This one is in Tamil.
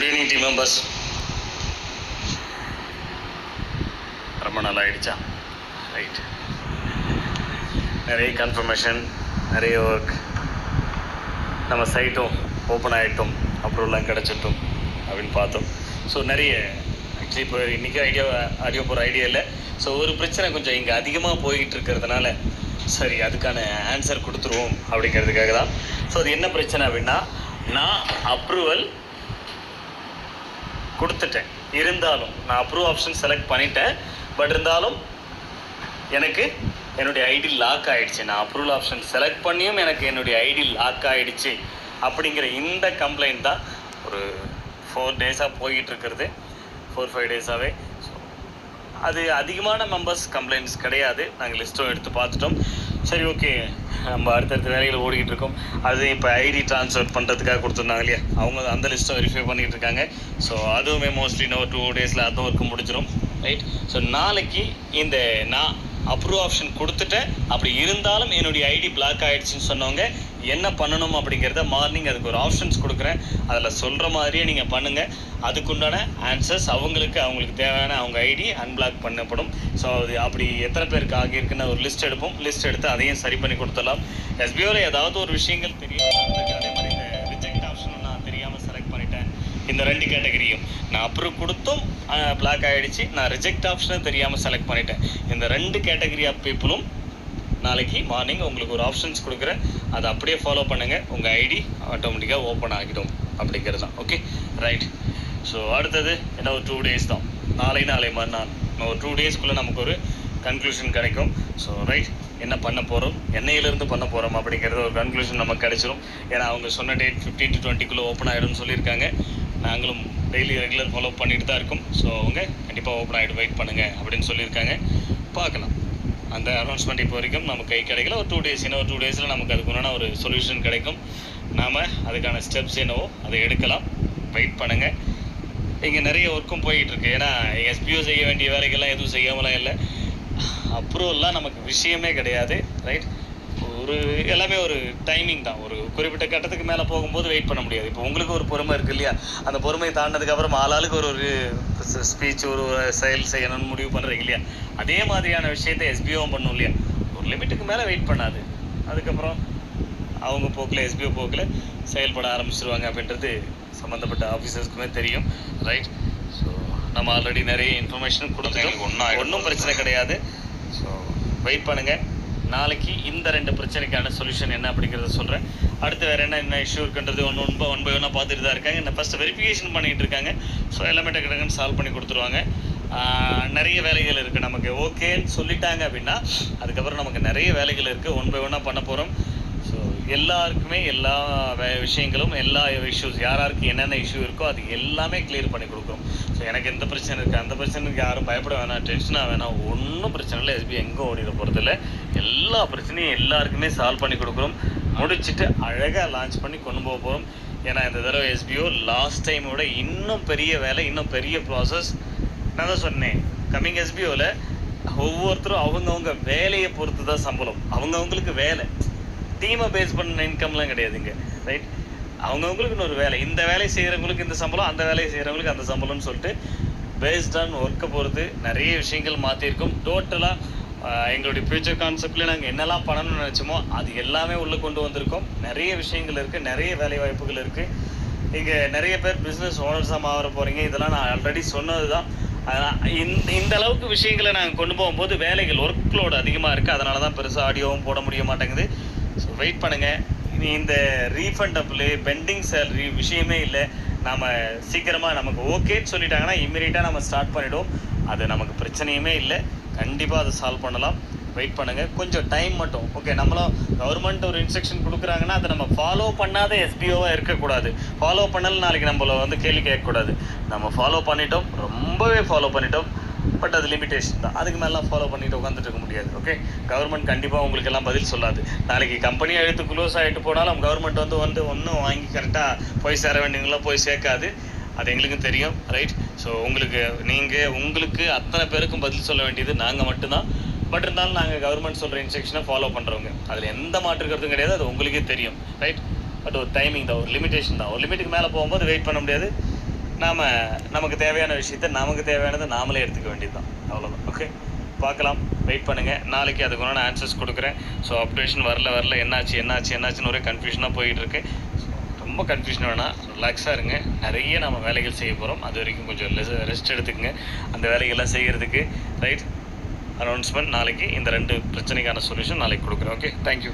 Good evening team members. ரொம்ப நாள் ஆகிடுச்சா? ரைட், நிறைய கன்ஃபர்மேஷன், நிறைய ஒர்க், நம்ம சைட்டும் ஓப்பன் ஆகிட்டோம், அப்ரூவல்லாம் கிடச்சிட்டோம் அப்படின்னு பார்த்தோம். ஸோ நிறைய ஆக்சுவலி இப்போ இன்றைக்கி ஆடியோ போகிற ஐடியா இல்லை. ஸோ ஒரு பிரச்சனை கொஞ்சம் இங்கே அதிகமாக போய்கிட்டு இருக்கிறதுனால சரி அதுக்கான ஆன்சர் கொடுத்துருவோம் அப்படிங்கிறதுக்காக தான். ஸோ அது என்ன பிரச்சனை அப்படின்னா, நான் அப்ரூவல் கொடுத்துட்டேன், இருந்தாலும் நான் அப்ரூவ் ஆப்ஷன் செலக்ட் பண்ணிட்டேன், பட் இருந்தாலும் எனக்கு என்னுடைய ஐடி லாக் ஆகிடுச்சு. நான் அப்ரூவல் ஆப்ஷன் செலக்ட் பண்ணியும் எனக்கு என்னுடைய ஐடி லாக் ஆகிடுச்சு அப்படிங்கிற இந்த கம்ப்ளைண்ட் தான் ஒரு 4 டேஸாக போய்கிட்டு இருக்கிறது, 4-5 டேஸாகவே. ஸோ அது அதிகமான மெம்பர்ஸ் கம்ப்ளைண்ட்ஸ் கிடையாது, நாங்கள் லிஸ்ட்டும் எடுத்து பார்த்துட்டோம். சரி, ஓகே, நம்ம அடுத்தடுத்த வேலைகள் ஓடிக்கிட்டு இருக்கோம். அது இப்போ ஐடி ட்ரான்ஸ்ஃபர் பண்ணுறதுக்காக கொடுத்துருந்தாங்க இல்லையா, அவங்க அந்த லிஸ்ட்டை வெரிஃபை பண்ணிகிட்டு இருக்காங்க. ஸோ அதுவுமே மோஸ்ட்லி இன்னும் 2 டேஸில் அது ஒர்க்கு முடிச்சிடும். ரைட். ஸோ நாளைக்கு இந்த நான் அப்ரூவ் ஆப்ஷன் கொடுத்துட்டேன், அப்படி இருந்தாலும் என்னுடைய ஐடி பிளாக் ஆகிடுச்சின்னு சொன்னவங்க என்ன பண்ணணும் அப்படிங்கிறத மார்னிங் அதுக்கு ஒரு ஆப்ஷன்ஸ் கொடுக்குறேன், அதில் சொல்கிற மாதிரியே நீங்கள் பண்ணுங்கள். அதுக்குண்டான ஆன்சர்ஸ் அவங்களுக்கு தேவையான அவங்க ஐடி அன்பிளாக் பண்ணப்படும். ஸோ அது அப்படி எத்தனை பேருக்கு ஆகியிருக்குன்னு ஒரு லிஸ்ட் எடுப்போம். லிஸ்ட் எடுத்து அதையும் சரி பண்ணி கொடுத்துடலாம். எஸ்பிஓவில் ஏதாவது ஒரு விஷயங்கள் தெரியும், அதே மாதிரி இந்த ரிஜெக்ட் ஆப்ஷன் நான் தெரியாமல் செலக்ட் பண்ணிட்டேன். இந்த 2 கேட்டகரியும் நான் அப்ரூவ் கொடுத்தும் பிளாக் ஆகிடுச்சு, நான் ரிஜெக்ட் ஆப்ஷனும் தெரியாமல் செலக்ட் பண்ணிட்டேன். இந்த 2 கேட்டகரி ஆஃப் பீப்புளும் நாளைக்கு மார்னிங் உங்களுக்கு ஒரு ஆப்ஷன்ஸ் கொடுக்குறேன், அதை அப்படியே ஃபாலோ பண்ணுங்கள், உங்கள் ஐடி ஆட்டோமேட்டிக்காக ஓப்பன் ஆகிடும் அப்படிங்கிறது தான். Okay, right. ஸோ அடுத்தது என்ன, ஒரு 2 டேஸ் தான், நாளை மறுநாள் ஒரு 2 டேஸ்க்குள்ளே நமக்கு ஒரு கன்க்ளூஷன் கிடைக்கும். ஸோ ரைட், என்ன பண்ண போகிறோம், என்னையிலேருந்து பண்ண போகிறோம் அப்படிங்கிறது ஒரு கன்க்ளூஷன் நமக்கு கிடைச்சிரும். ஏன்னா அவங்க சொன்ன டேட் 15 to 20 ஓப்பன் ஆகிடும்னு சொல்லியிருக்காங்க. நாங்களும் டெய்லி ரெகுலர் ஃபாலோ பண்ணிட்டு தான் இருக்கோம். ஸோ அவங்க கண்டிப்பாக ஓப்பன் ஆகிடும், வெயிட் பண்ணுங்கள் அப்படின்னு சொல்லியிருக்காங்க. பார்க்கலாம், அந்த அனௌன்ஸ்மெண்ட் இப்போ வரைக்கும் நம்ம கை கிடைக்கல. ஒரு 2 டேஸ், இன்னும் ஒரு 2 டேஸில் நமக்கு அதுக்குண்டான ஒரு சொல்யூஷன் கிடைக்கும். நாம் அதுக்கான ஸ்டெப்ஸ் என்னவோ அதை எடுக்கலாம், வெயிட் பண்ணுங்கள். இங்கே நிறைய ஒர்க்கும் போய்கிட்டு இருக்கு. ஏன்னா எஸ்பிஓ செய்ய வேண்டிய வேலைகள்லாம் எதுவும் செய்யாமலாம் இல்லை, அப்ரூவல்லாம் நமக்கு விஷயமே கிடையாது. ரைட், எல்லாமே ஒரு டைமிங் தான். ஒரு குறிப்பிட்ட கட்டத்துக்கு மேலே போகும்போது வெயிட் பண்ண முடியாது. இப்போ உங்களுக்கு ஒரு பொறுமை இருக்குது இல்லையா, அந்த பொறுமையை தாண்டதுக்கப்புறம் ஆளாளுக்கு ஒரு ஸ்பீச், ஒரு செயல் செய்யணும்னு முடிவு பண்ணுறீங்க இல்லையா, அதே மாதிரியான விஷயத்தை எஸ்பிஓவும் பண்ணும் இல்லையா. ஒரு லிமிட்டுக்கு மேலே வெயிட் பண்ணாது, அதுக்கப்புறம் அவங்க போக்கில், எஸ்பிஓ போக்கில் செயல்பட ஆரம்பிச்சிருவாங்க அப்படின்றது சம்மந்தப்பட்ட ஆஃபீஸர்ஸ்க்குமே தெரியும். ரைட். ஸோ நம்ம ஆல்ரெடி நிறைய இன்ஃபர்மேஷன் கொடுத்துருக்கோம், ஒன்றும் பிரச்சனை கிடையாது. ஸோ வெயிட் பண்ணுங்கள், நாளைக்கு இந்த 2 பிரச்சனைக்கான சொல்யூஷன் என்ன அப்படிங்கிறத சொல்கிறேன். அடுத்து வேறு என்ன இஷ்யூ இருக்குன்றது ஒன் பை ஒன்னாக பார்த்துட்டு தான் இருக்காங்க. இந்த ஃபஸ்ட்டு வெரிஃபிகேஷன் பண்ணிகிட்டு இருக்காங்க. ஸோ எல்லாமே டக்குன்னு சால்வ் பண்ணி கொடுத்துருவாங்க. நிறைய வேலைகள் இருக்குது நமக்கு. ஓகேன்னு சொல்லிட்டாங்க அப்படின்னா அதுக்கப்புறம் நமக்கு நிறைய வேலைகள் இருக்குது, ஒன் பை ஒன்னாக பண்ண போகிறோம். ஸோ எல்லாருக்குமே எல்லா விஷயங்களும், எல்லா இஷ்யூஸ், யாருக்கு என்னென்ன இஷ்யூ இருக்கோ அது எல்லாமே கிளியர் பண்ணி கொடுக்கும். ஸோ எனக்கு எந்த பிரச்சனை இருக்குது, அந்த பிரச்சனைக்கு யாரும் பயப்பட வேணாம், டென்ஷனாக வேணாம், ஒன்றும் பிரச்சனை இல்லை. எஸ்பி எங்கே ஓடிட போகிறதில்ல, எல்லா பிரச்சனையும் எல்லாருக்குமே சால்வ் பண்ணி கொடுக்குறோம். முடிச்சுட்டு அழகாக லான்ச் பண்ணி கொண்டு போக போகிறோம். ஏன்னா இந்த தடவை எஸ்பிஓ லாஸ்ட் டைமோட இன்னும் பெரிய வேலை, இன்னும் பெரிய ப்ராசஸ். நான் தான் சொன்னேன், கம்மிங் எஸ்பிஓவில் ஒவ்வொருத்தரும் அவங்கவுங்க வேலையை பொறுத்து தான் சம்பளம். அவங்கவுங்களுக்கு வேலை, டீமை பேஸ் பண்ண இன்கம்லாம் கிடையாதுங்க. ரைட், அவங்கவுங்களுக்குன்னு ஒரு வேலை, இந்த வேலையை செய்கிறவங்களுக்கு இந்த சம்பளம், அந்த வேலையை செய்கிறவங்களுக்கு அந்த சம்பளம்னு சொல்லிட்டு பேஸ்ட் ஆன் ஒர்க்கை பொறுத்து நிறைய விஷயங்கள் மாற்றிருக்கோம். டோட்டலாக எங்களுடைய ஃபியூச்சர் கான்செப்ட்லேயே நாங்கள் என்னெல்லாம் பண்ணணும்னு நினச்சோமோ அது எல்லாமே உள்ளே கொண்டு வந்திருக்கோம். நிறைய விஷயங்கள் இருக்குது, நிறைய வேலை வாய்ப்புகள் இருக்குது. இங்கே நிறைய பேர் பிஸ்னஸ் ஓனர்ஸாக மாற போகிறீங்க, இதெல்லாம் நான் ஆல்ரெடி சொன்னது தான். இந்த அளவுக்கு விஷயங்களை நாங்கள் கொண்டு போகும்போது வேலைகள், ஒர்க்லோடு அதிகமாக இருக்குது. அதனால தான் பெருசாக ஆடியோவும் போட முடிய மாட்டேங்குது. ஸோ வெயிட் பண்ணுங்கள். இந்த ரீஃபண்டபிள், பெண்டிங் சேலரி விஷயமே இல்லை. நாம் சீக்கிரமாக நமக்கு ஓகேன்னு சொல்லிட்டாங்கன்னா இம்மீடியட்டாக நம்ம ஸ்டார்ட் பண்ணிவிடுவோம். அது நமக்கு பிரச்சனையுமே இல்லை, கண்டிப்பாக அதை சால்வ் பண்ணலாம். வெயிட் பண்ணுங்கள், கொஞ்சம் டைம் மட்டும். ஓகே, நம்மளும் கவர்மெண்ட் ஒரு இன்ஸ்ட்ரக்ஷன் கொடுக்குறாங்கன்னா அதை நம்ம ஃபாலோ பண்ணாத எஸ்பிஓவாக இருக்கக்கூடாது. ஃபாலோ பண்ணல நாளைக்கு நம்மளை கேள்வி கேட்கக்கூடாது. நம்ம ஃபாலோ பண்ணிட்டோம், ரொம்பவே ஃபாலோ பண்ணிட்டோம், பட் அது லிமிட்டேஷன் தான். அதுக்கு மேலாம் ஃபாலோ பண்ணிட்டு உட்காந்துட்டு இருக்க முடியாது. ஓகே, கவர்மெண்ட் கண்டிப்பாக உங்களுக்கு எல்லாம் பதில் சொல்லாது. நாளைக்கு கம்பெனி எழுத்து க்ளோஸ் ஆகிட்டு போனாலும் கவர்மெண்ட் ஒன்றும் வாங்கி கரெக்டாக போய் சேர வேண்டியவங்களாம் போய் சேர்க்காது. அது எங்களுக்கும் தெரியும். ரைட். ஸோ உங்களுக்கு அத்தனை பேருக்கும் பதில் சொல்ல வேண்டியது நாங்கள் மட்டும்தான். பட் இருந்தாலும் நாங்கள் கவர்மெண்ட் சொல்கிற இன்ஸ்ட்ரக்ஷனை ஃபாலோ பண்ணுறவங்க, அதில் எந்த மாற்றுக்கிறதும் கிடையாது, அது உங்களுக்கே தெரியும். ரைட். பட் ஒரு டைமிங் தான், ஒரு லிமிட்டேஷன் தான். ஒரு லிமிட்டுக்கு மேலே போகும்போது வெயிட் பண்ண முடியாது. நமக்கு தேவையான விஷயத்த நமக்கு தேவையானதை நாமளே எடுத்துக்க வேண்டியது தான். அவ்வளோதான். ஓகே, பார்க்கலாம். வெயிட் பண்ணுங்கள். நாளைக்கு அதுக்குண்டான ஆன்சர்ஸ் கொடுக்குறேன். ஸோ அப்டேஷன் வரல என்னாச்சுன்னு ஒரே கன்ஃபியூஷனாக போயிட்டுருக்கு. ரொம்ப கன்ஃபியூஷன் வேணாம், ரிலாக்ஸாக இருங்க. நிறைய நம்ம வேலைகள் செய்ய போகிறோம். அது வரைக்கும் கொஞ்சம் ரெஸ்ட் எடுத்துக்கங்க அந்த வேலைகள்லாம் செய்கிறதுக்கு. ரைட், அனௌன்ஸ்மெண்ட் நாளைக்கு. இந்த 2 பிரச்சனைக்கான சொல்யூஷன் நாளைக்கு கொடுக்குறேன். Okay, thank you.